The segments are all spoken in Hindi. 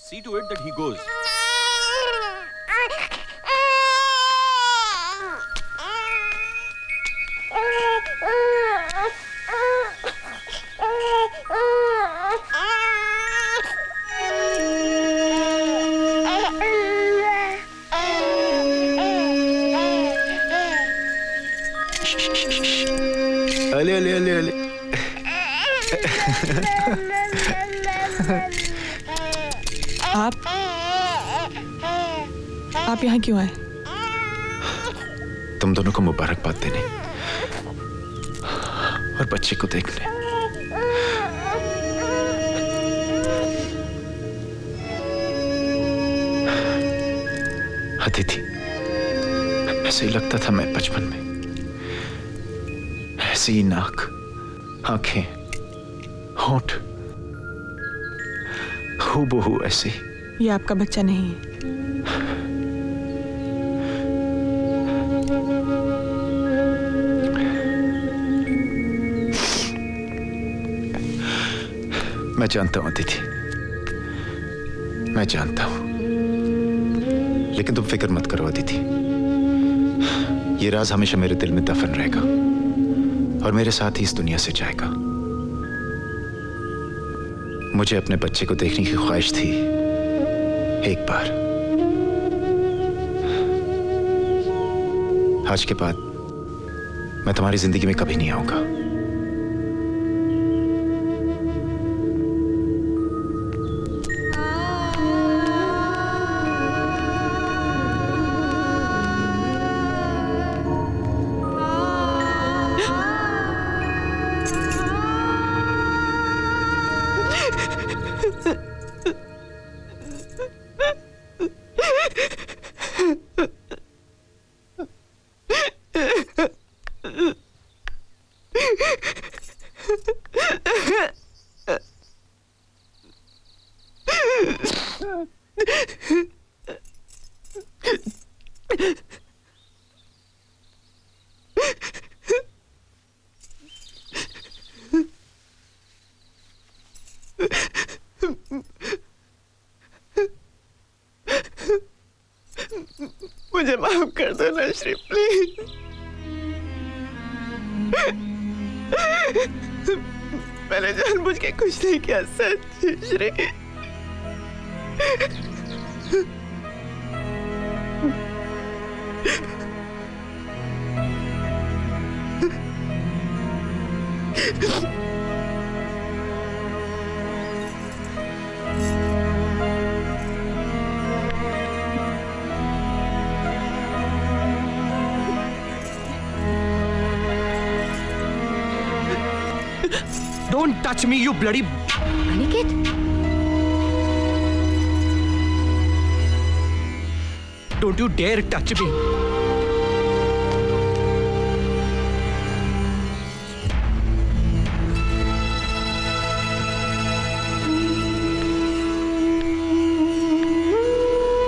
See to it that he goes. अले अले अले अले आप यहाँ क्यों आए? तुम दोनों को मुबारकबाद देने और बच्चे को देखने। अदिति, ऐसे ही लगता था मैं बचपन में, ऐसी ही नाक, आंखें, होंठ, हूबहू ऐसे। ये आपका बच्चा नहीं है। मैं जानता हूं अदिति, मैं जानता हूं, लेकिन तुम फिक्र मत करो अदिति। ये राज हमेशा मेरे दिल में दफन रहेगा और मेरे साथ ही इस दुनिया से जाएगा। मुझे अपने बच्चे को देखने की ख्वाहिश थी एक बार। आज के बाद मैं तुम्हारी जिंदगी में कभी नहीं आऊंगा। मुझे माफ कर दो ना श्री, प्लीज। मैंने जानबूझ के कुछ नहीं किया, सच Shri. Don't touch me, you bloody... Aniket, Don't you dare touch me.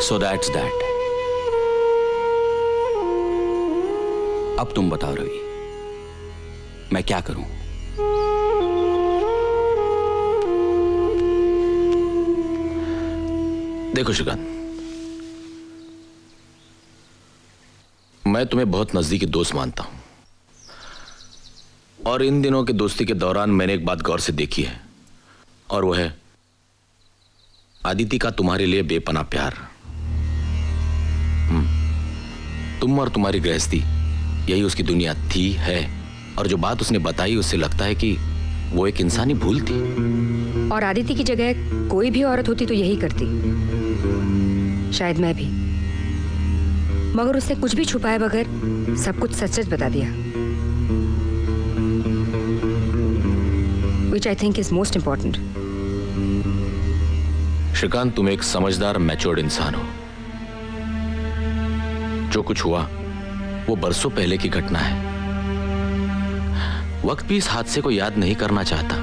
So that's that. अब तुम बताओ रवि, मैं क्या करूं? देखो श्रीकांत, मैं तुम्हें बहुत नजदीकी दोस्त मानता हूं और इन दिनों की दोस्ती के दौरान मैंने एक बात गौर से देखी है, और वो है आदिति का तुम्हारे लिए बेपनाह प्यार। तुम और तुम्हारी गृहस्थी यही उसकी दुनिया थी, है, और जो बात उसने बताई उससे लगता है कि वो एक इंसानी भूल थी। और आदिति की जगह कोई भी औरत होती तो यही करती, शायद मैं भी, मगर उसने कुछ भी छुपाए बगैर सब कुछ सच सच बता दिया, which I think is most important. Shrikant, तुम एक समझदार मैच्योर्ड इंसान हो। जो कुछ हुआ वो बरसों पहले की घटना है। वक्त भी इस हादसे को याद नहीं करना चाहता।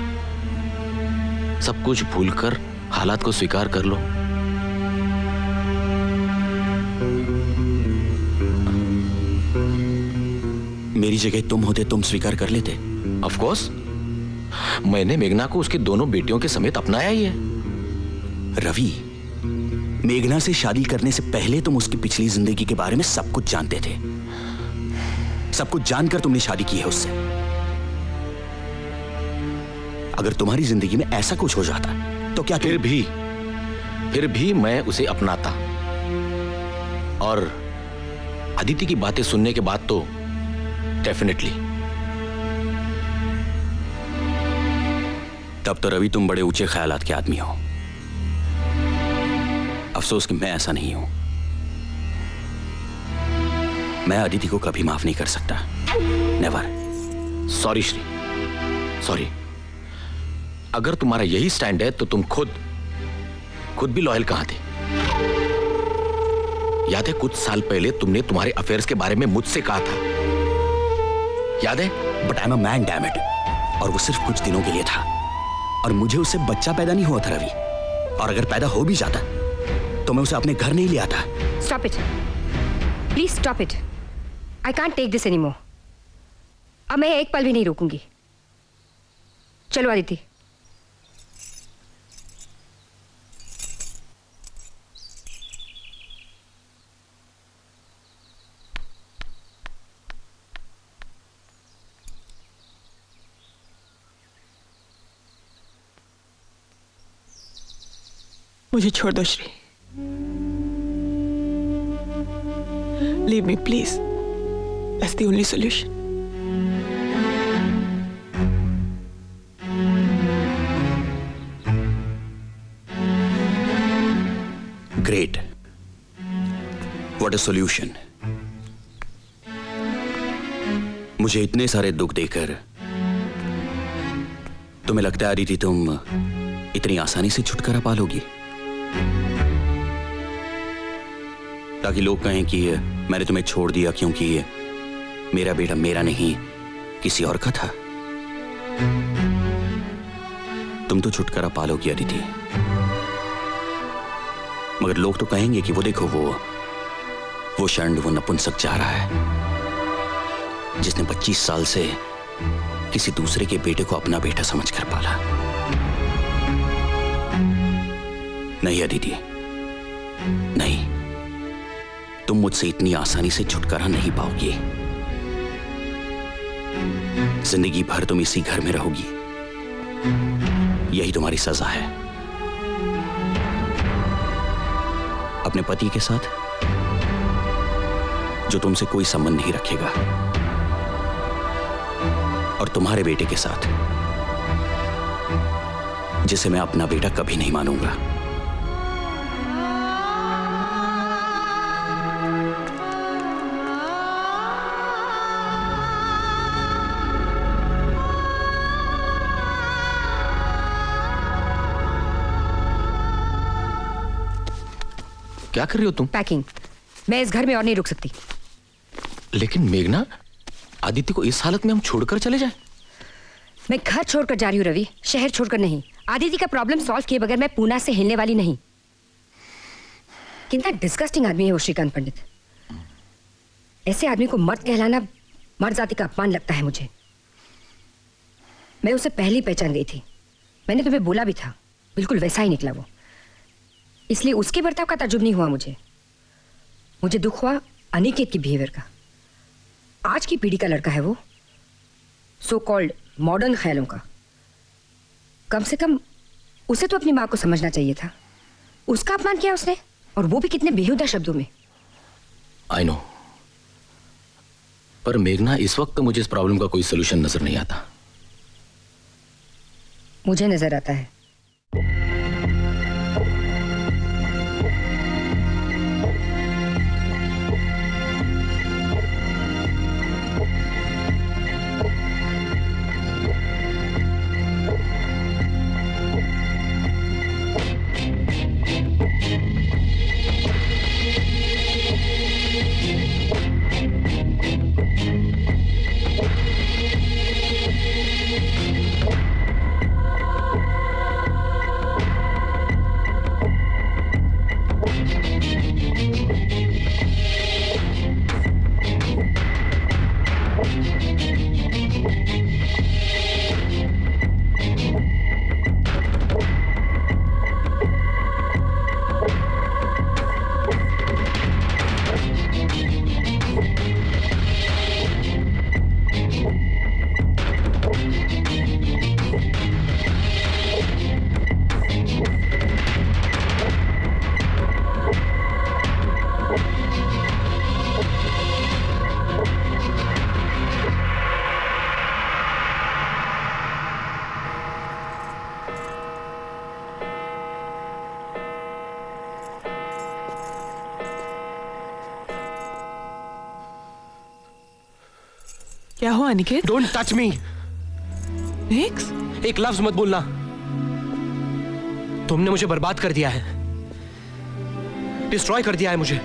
सब कुछ भूलकर हालात को स्वीकार कर लो। मेरी जगह तुम होते, तुम स्वीकार कर लेते? ऑफ कोर्स, मैंने मेघना को उसकी दोनों बेटियों के समेत अपनाया ही है। रवि, मेघना से शादी करने से पहले तुम उसकी पिछली जिंदगी के बारे में सब कुछ जानते थे। सब कुछ जानकर तुमने शादी की है उससे। अगर तुम्हारी जिंदगी में ऐसा कुछ हो जाता तो क्या फिर भी मैं उसे अपनाता। और अदिति की बातें सुनने के बाद तो डेफिनेटली। तब तो रवि तुम बड़े ऊंचे ख्यालात के आदमी हो। अफसोस कि मैं ऐसा नहीं हूं। मैं अदिति को कभी माफ नहीं कर सकता। नेवर। Sorry Shri, sorry. अगर तुम्हारा यही स्टैंड है तो तुम खुद भी लॉयल कहां थे? याद है कुछ साल पहले तुमने तुम्हारे अफेयर्स के बारे में मुझसे कहा था, याद है? But I am a man, damn it. और वो सिर्फ कुछ दिनों के लिए था। और मुझे उससे बच्चा पैदा नहीं हुआ था रवि। और अगर पैदा हो भी जाता तो मैं उसे अपने घर नहीं ले आता। Stop it, please stop it. I can't take this anymore. अब मैं एक पल भी नहीं रुकूंगी। चलो आदिति। मुझे छोड़ दो Shri. Leave me please. That's the only solution. Great. What a solution. मुझे इतने सारे दुख देकर तुम्हें लगता है अदिति तुम इतनी आसानी से छुटकारा पालोगी? ताकि लोग कहें कि मैंने तुम्हें छोड़ दिया क्योंकि मेरा बेटा मेरा नहीं किसी और का था। तुम तो छुटकारा पालोगी अदिति, मगर लोग तो कहेंगे कि वो देखो वो षंड, वो नपुंसक जा रहा है जिसने 25 साल से किसी दूसरे के बेटे को अपना बेटा समझकर पाला। नहीं अदिति, नहीं, तुम मुझसे इतनी आसानी से छुटकारा नहीं पाओगी। जिंदगी भर तुम इसी घर में रहोगी। यही तुम्हारी सजा है। अपने पति के साथ जो तुमसे कोई संबंध नहीं रखेगा, और तुम्हारे बेटे के साथ जिसे मैं अपना बेटा कभी नहीं मानूंगा। क्या कर रही हो तुम? पैकिंग। मैं इस घर में और नहीं रुक सकती। लेकिन मेघना, आदित्य को इस हालत में हम छोड़कर चले जाएं? मैं घर छोड़कर जा रही हूँ रवि, शहर छोड़कर नहीं। आदिति का प्रॉब्लम सॉल्व किए बगैर मैं पूना से हिलने वाली नहीं। कितना डिस्गस्टिंग आदमी है वो श्रीकांत पंडित। ऐसे आदमी को मर्द कहलाना मर्द जाति का अपमान लगता है मुझे। मैं उसे पहले पहचान गई थी। मैंने तुम्हें बोला भी था, बिल्कुल वैसा ही निकला वो। इसलिए उसके बर्ताव का ताज्जुब नहीं हुआ मुझे दुख हुआ अनिकेत की बिहेवियर का। आज की पीढ़ी का लड़का है वो, सो कॉल्ड मॉडर्न ख्यालों का। कम से कम उसे तो अपनी माँ को समझना चाहिए था। उसका अपमान किया उसने, और वो भी कितने बेहुदा शब्दों में। आई नो, पर मेघना इस वक्त मुझे इस प्रॉब्लम का कोई सोल्यूशन नजर नहीं आता। मुझे नजर आता है। क्या हुआ Aniket? Don't touch me. Next? एक लफ्ज मत बोलना। तुमने मुझे बर्बाद कर दिया है, डिस्ट्रॉय कर दिया है मुझे।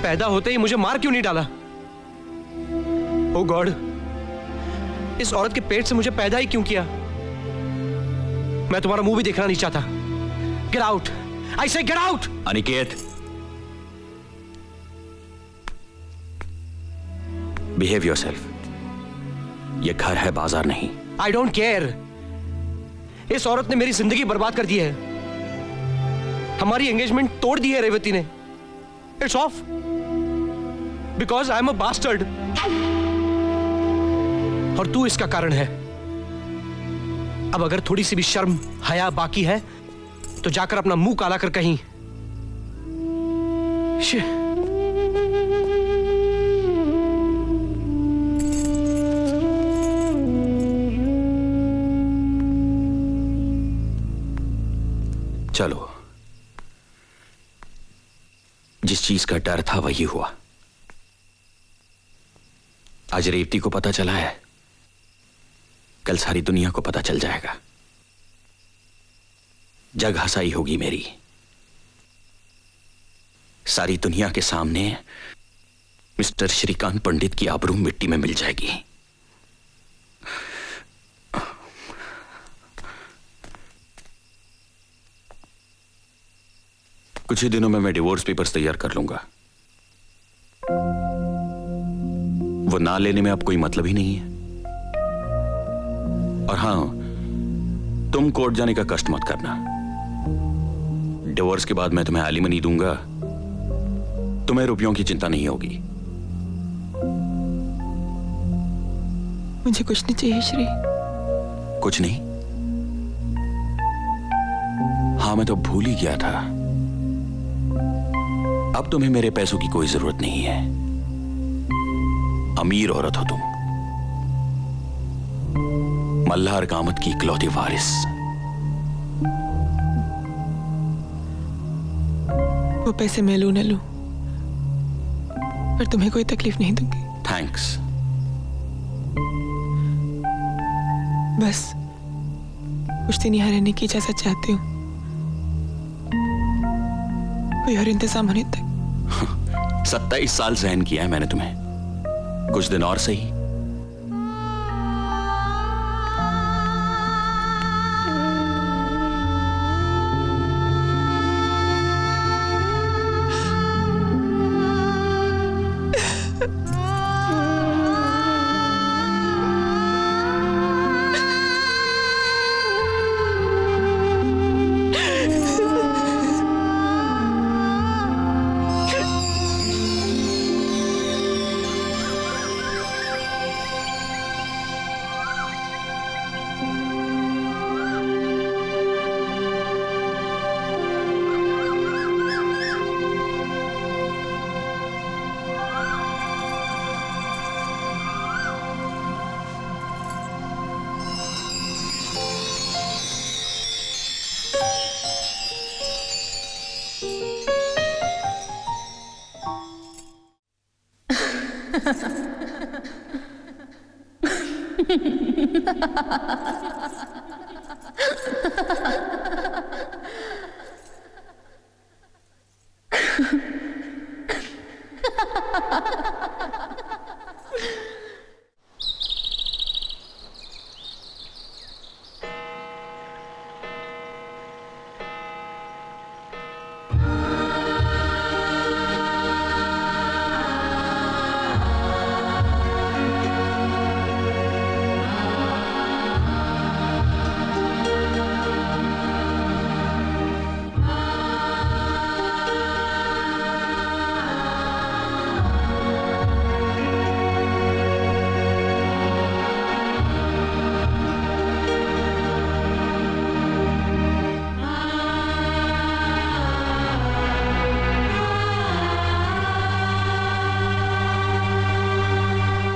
पैदा होते ही मुझे मार क्यों नहीं डाला? ओ गॉड, इस औरत के पेट से मुझे पैदा ही क्यों किया? मैं तुम्हारा मुंह भी देखना नहीं चाहता। गेट आउट, आई से get out. Aniket, behave yourself. ये घर है, बाजार नहीं। I don't care. इस औरत ने मेरी जिंदगी बर्बाद कर दी है। हमारी एंगेजमेंट तोड़ दी है रेवती ने। It's of because I am a bastard. और तू इसका कारण है। अब अगर थोड़ी सी भी शर्म हया बाकी है तो जाकर अपना मुंह काला कर कहीं। चलो, जिस चीज का डर था वही हुआ। आज रेवती को पता चला है, कल सारी दुनिया को पता चल जाएगा। जग हंसाई होगी मेरी। सारी दुनिया के सामने मिस्टर श्रीकांत पंडित की आबरू मिट्टी में मिल जाएगी। कुछ ही दिनों में मैं डिवोर्स पेपर्स तैयार कर लूंगा। वो ना लेने में अब कोई मतलब ही नहीं है। और हां, तुम कोर्ट जाने का कष्ट मत करना। डिवोर्स के बाद मैं तुम्हें एलिमनी दूंगा, तुम्हें रुपयों की चिंता नहीं होगी। मुझे कुछ नहीं चाहिए श्री। कुछ नहीं? हां, मैं तो भूल ही गया था। अब तुम्हें मेरे पैसों की कोई जरूरत नहीं है। अमीर औरत हो तुम, मल्हार कामत की इकलौती वारिस। वो पैसे मैं लूं न लूं, पर तुम्हें कोई तकलीफ नहीं दूंगी। थैंक्स। बस कुछ दिन यहाँ रहने की इजाजत चाहती हूँ, कोई और इंतजाम होने तक। 27 साल सहन किया है मैंने तुम्हें, कुछ दिन और सही।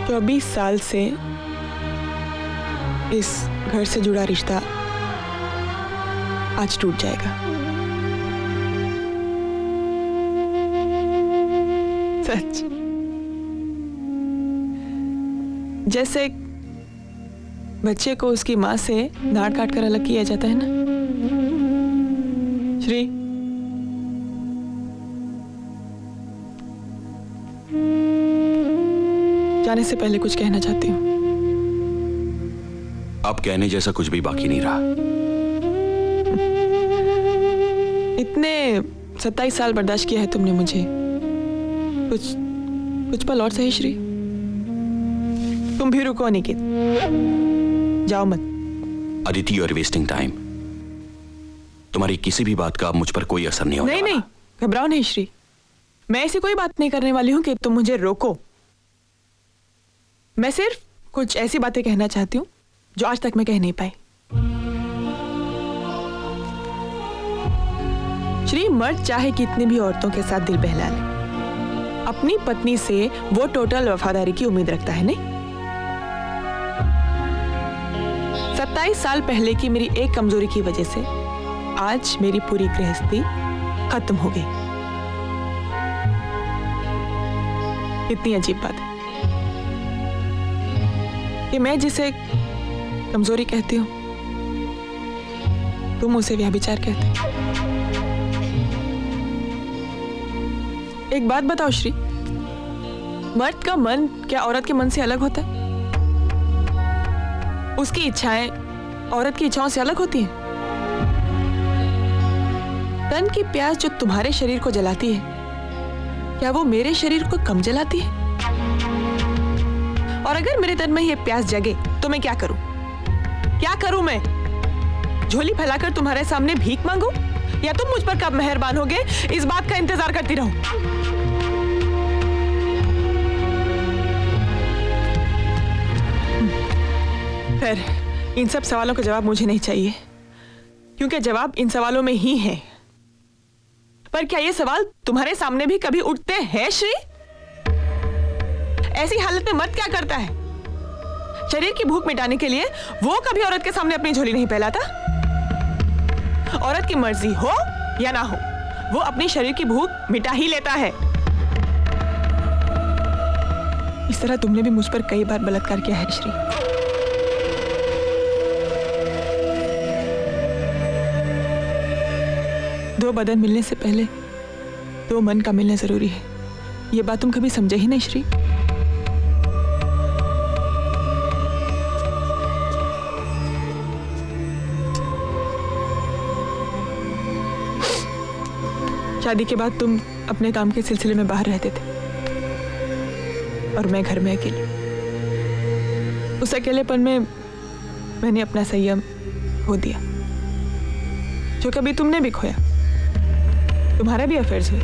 तो 20 साल से इस घर से जुड़ा रिश्ता आज टूट जाएगा। सच। जैसे बच्चे को उसकी माँ से दाढ़ काट कर अलग किया जाता है ना। श्री, जाने से पहले कुछ कहना चाहती हूँ। अब कहने जैसा कुछ भी बाकी नहीं रहा। इतने 27 साल बर्दाश्त किया है तुमने मुझे, कुछ पल और सही श्री। तुम भी रुको अनिकेत, जाओ मत। Aditi, you are wasting time. तुम्हारी किसी भी बात का अब मुझ पर कोई असर नहीं होने वाला। नहीं, घबराओ नहीं श्री, मैं ऐसी कोई बात नहीं करने वाली हूं कि तुम मुझे रोको। मैं सिर्फ कुछ ऐसी बातें कहना चाहती हूं जो आज तक मैं कह नहीं पाई। श्री, मर्द चाहे कितनी भी औरतों के साथ दिल बहला ले, अपनी पत्नी से वो टोटल वफादारी की उम्मीद रखता है, नहीं? 27 साल पहले की मेरी एक कमजोरी की वजह से आज मेरी पूरी गृहस्थी खत्म हो गई। कितनी अजीब बात है कि मैं जिसे कमजोरी कहती हूं, तुम उसे व्यभिचार कहते हो। एक बात बताओ श्री, मर्द का मन क्या औरत के मन से अलग होता है? उसकी इच्छाएं औरत की इच्छाओं से अलग होती हैं? तन की प्यास जो तुम्हारे शरीर को जलाती है, क्या वो मेरे शरीर को कम जलाती है? और अगर मेरे तन में ये प्यास जगे तो मैं क्या करूं? क्या करूं मैं? झोली फैलाकर तुम्हारे सामने भीख मांगूं, या तुम मुझ पर कब मेहरबान होगे इस बात का इंतजार करती रहूं? फिर इन सब सवालों का जवाब मुझे नहीं चाहिए, क्योंकि जवाब इन सवालों में ही है। पर क्या ये सवाल तुम्हारे सामने भी कभी उठते हैं श्री? ऐसी हालत में मर्द क्या करता है? शरीर की भूख मिटाने के लिए वो कभी औरत के सामने अपनी झोली नहीं फैलाता। औरत की मर्जी हो या ना हो, वो अपनी शरीर की भूख मिटा ही लेता है। इस तरह तुमने भी मुझ पर कई बार बलात्कार किया है श्री। दो बदन मिलने से पहले दो मन का मिलना जरूरी है। ये बात तुम कभी समझे ही नहीं श्री। शादी के बाद तुम अपने काम के सिलसिले में बाहर रहते थे और मैं घर में अकेली। उस अकेलेपन में मैंने अपना संयम खो दिया, जो कभी तुमने भी खोया। तुम्हारे भी अफेयर्स हुए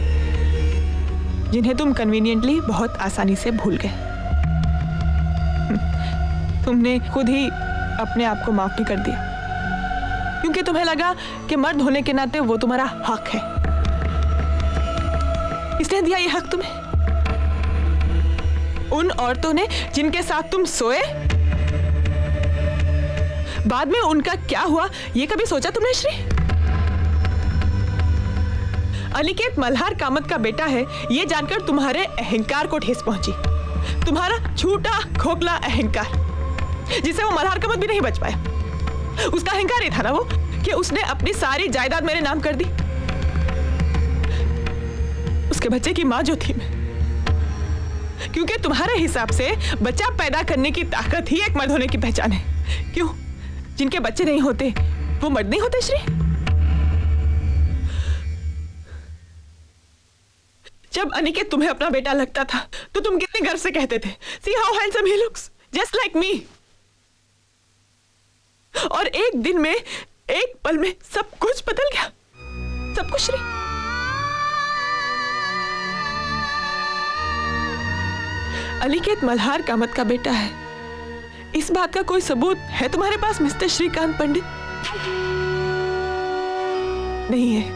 जिन्हें तुम कन्वीनियंटली बहुत आसानी से भूल गए। तुमने खुद ही अपने आप को माफ भी कर दिया, क्योंकि तुम्हें लगा कि मर्द होने के नाते वो तुम्हारा हक है। किसने दिया ये हक तुम्हें? उन औरतों ने जिनके साथ तुम सोए। बाद में उनका क्या हुआ ये कभी सोचा तुमने श्री? अनिकेत मल्हार कामत का बेटा है ये जानकर तुम्हारे अहंकार को ठेस पहुंची। तुम्हारा झूठा खोखला अहंकार, जिसे वो मल्हार कामत भी नहीं बच पाया। उसका अहंकार ये था ना वो कि उसने अपनी सारी जायदाद मेरे नाम कर दी। उसके बच्चे की मां जो थी मैं, क्योंकि तुम्हारे हिसाब से बच्चा पैदा करने की ताकत ही एक मर्द होने की पहचान है। क्यों? जिनके बच्चे नहीं होते वो मर्द नहीं होते श्री? जब अनिकेत तुम्हें अपना बेटा लगता था तो तुम कितने गर्व से कहते थे, See how handsome he looks, just like me। और एक दिन में, एक पल में सब कुछ बदल गया, सब कुछ श्री। अनिकेत मल्हार कामत का बेटा है, इस बात का कोई सबूत है तुम्हारे पास मिस्टर श्रीकांत पंडित? नहीं है।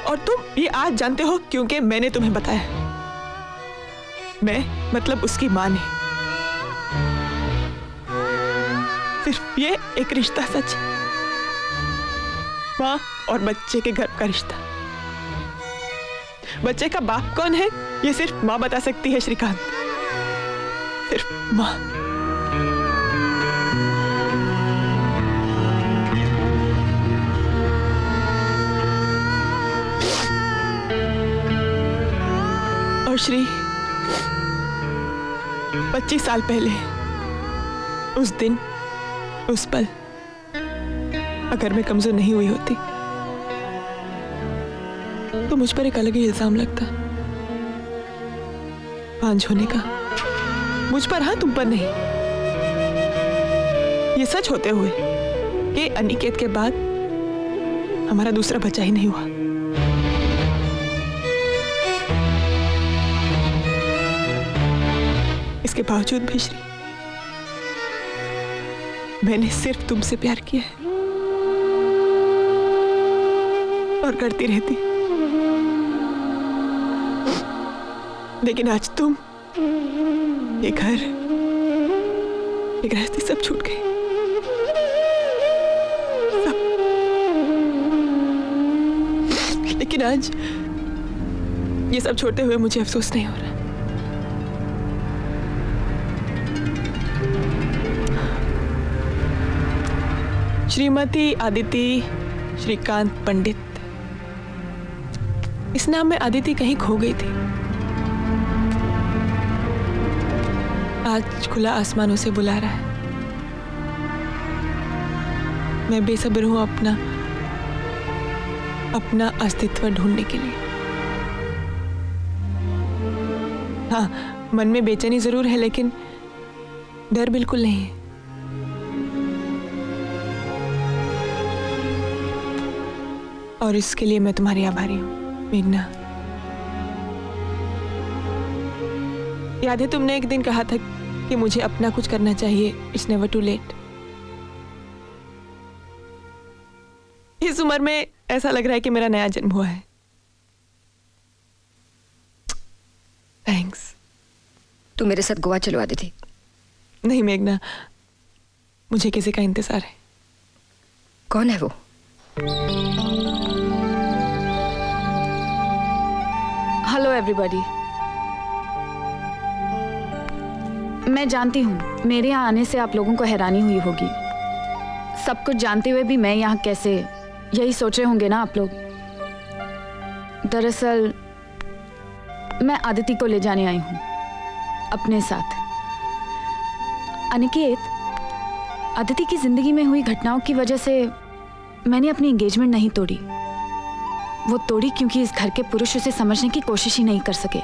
और तुम ये आज जानते हो क्योंकि मैंने तुम्हें बताया। मैं मतलब उसकी मां ने। सिर्फ ये एक रिश्ता सच है, मां और बच्चे के गर्भ का रिश्ता। बच्चे का बाप कौन है ये सिर्फ मां बता सकती है श्रीकांत। सिर्फ माँ। और श्री, 25 साल पहले उस दिन, उस पल, अगर मैं कमजोर नहीं हुई होती तो मुझ पर एक अलग ही इल्जाम लगता, भांज होने का। मुझ पर, हाँ, तुम पर नहीं। ये सच होते हुए कि अनिकेत के बाद हमारा दूसरा बच्चा ही नहीं हुआ। इसके बावजूद भी श्री, मैंने सिर्फ तुमसे प्यार किया है और करती रहती। लेकिन आज तुम, ये घर, ये गृहस्थी सब छूट गई, सब। लेकिन आज ये सब छोड़ते हुए मुझे अफसोस नहीं हो रहा। श्रीमती आदिति श्रीकांत पंडित, इस नाम में आदिति कहीं खो गई थी। आज खुला आसमान उसे बुला रहा है। मैं बेसब्र हूं अपना अस्तित्व ढूंढने के लिए। हाँ, मन में बेचैनी जरूर है, लेकिन डर बिल्कुल नहीं है। और इसके लिए मैं तुम्हारी आभारी हूं, मेघना। याद है तुमने एक दिन कहा था कि मुझे अपना कुछ करना चाहिए, इट्स नेवर टू लेट। इस उम्र में ऐसा लग रहा है कि मेरा नया जन्म हुआ है। थैंक्स। तू मेरे साथ गोवा चलो आदिति। नहीं मेघना, मुझे किसी का इंतजार है। कौन है वो? Hello everybody. मैं जानती हूँ मेरे यहाँ आने से आप लोगों को हैरानी हुई होगी। सब कुछ जानते हुए भी मैं यहाँ कैसे, यही सोच रहे होंगे ना आप लोग। दरअसल मैं आदिति को ले जाने आई हूँ अपने साथ। अनिकेत, आदिति की जिंदगी में हुई घटनाओं की वजह से मैंने अपनी एंगेजमेंट नहीं तोड़ी। वो तोड़ी क्योंकि इस घर के पुरुष उसे समझने की कोशिश ही नहीं कर सके।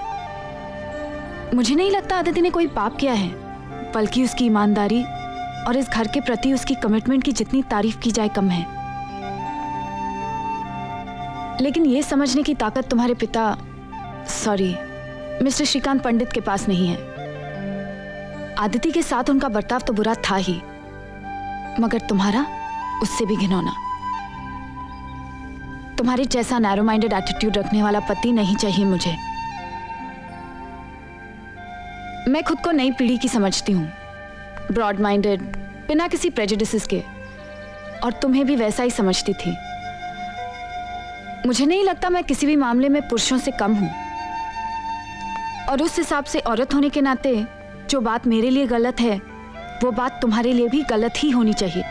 मुझे नहीं लगता आदिति ने कोई पाप किया है, बल्कि उसकी ईमानदारी और इस घर के प्रति उसकी कमिटमेंट की जितनी तारीफ की जाए कम है। लेकिन ये समझने की ताकत तुम्हारे पिता, सॉरी, मिस्टर श्रीकांत पंडित के पास नहीं है। आदिति के साथ उनका बर्ताव तो बुरा था ही, मगर तुम्हारा उससे भी घिनौना। तुम्हारे जैसा नैरो माइंडेड एटीट्यूड रखने वाला पति नहीं चाहिए मुझे। मैं खुद को नई पीढ़ी की समझती हूँ, ब्रॉड माइंडेड, बिना किसी प्रेजुडिसेस के, और तुम्हें भी वैसा ही समझती थी। मुझे नहीं लगता मैं किसी भी मामले में पुरुषों से कम हूँ, और उस हिसाब से औरत होने के नाते जो बात मेरे लिए गलत है वो बात तुम्हारे लिए भी गलत ही होनी चाहिए,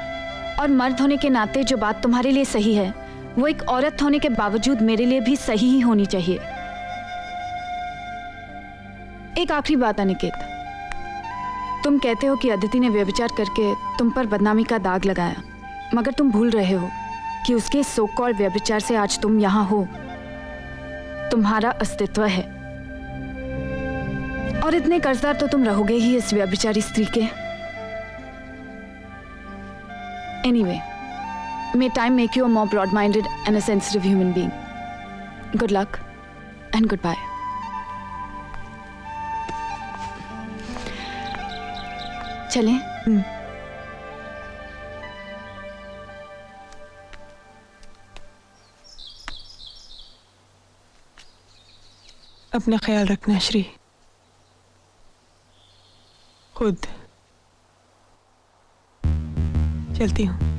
और मर्द होने के नाते जो बात तुम्हारे लिए सही है वो एक औरत होने के बावजूद मेरे लिए भी सही ही होनी चाहिए। एक आखिरी बात अनिकेत, तुम कहते हो कि अदिति ने व्यभिचार करके तुम पर बदनामी का दाग लगाया, मगर तुम भूल रहे हो कि उसके सो कॉल्ड व्यभिचार से आज तुम यहाँ हो। तुम्हारा अस्तित्व है, और इतने कर्जदार तो तुम रहोगे ही इस व्यभिचारी स्त्री के। Anyway, may time make you a more broad-minded and a sensitive human being. Good luck and goodbye. चलें? अपना ख्याल रखना श्री। खुद चलती हूँ।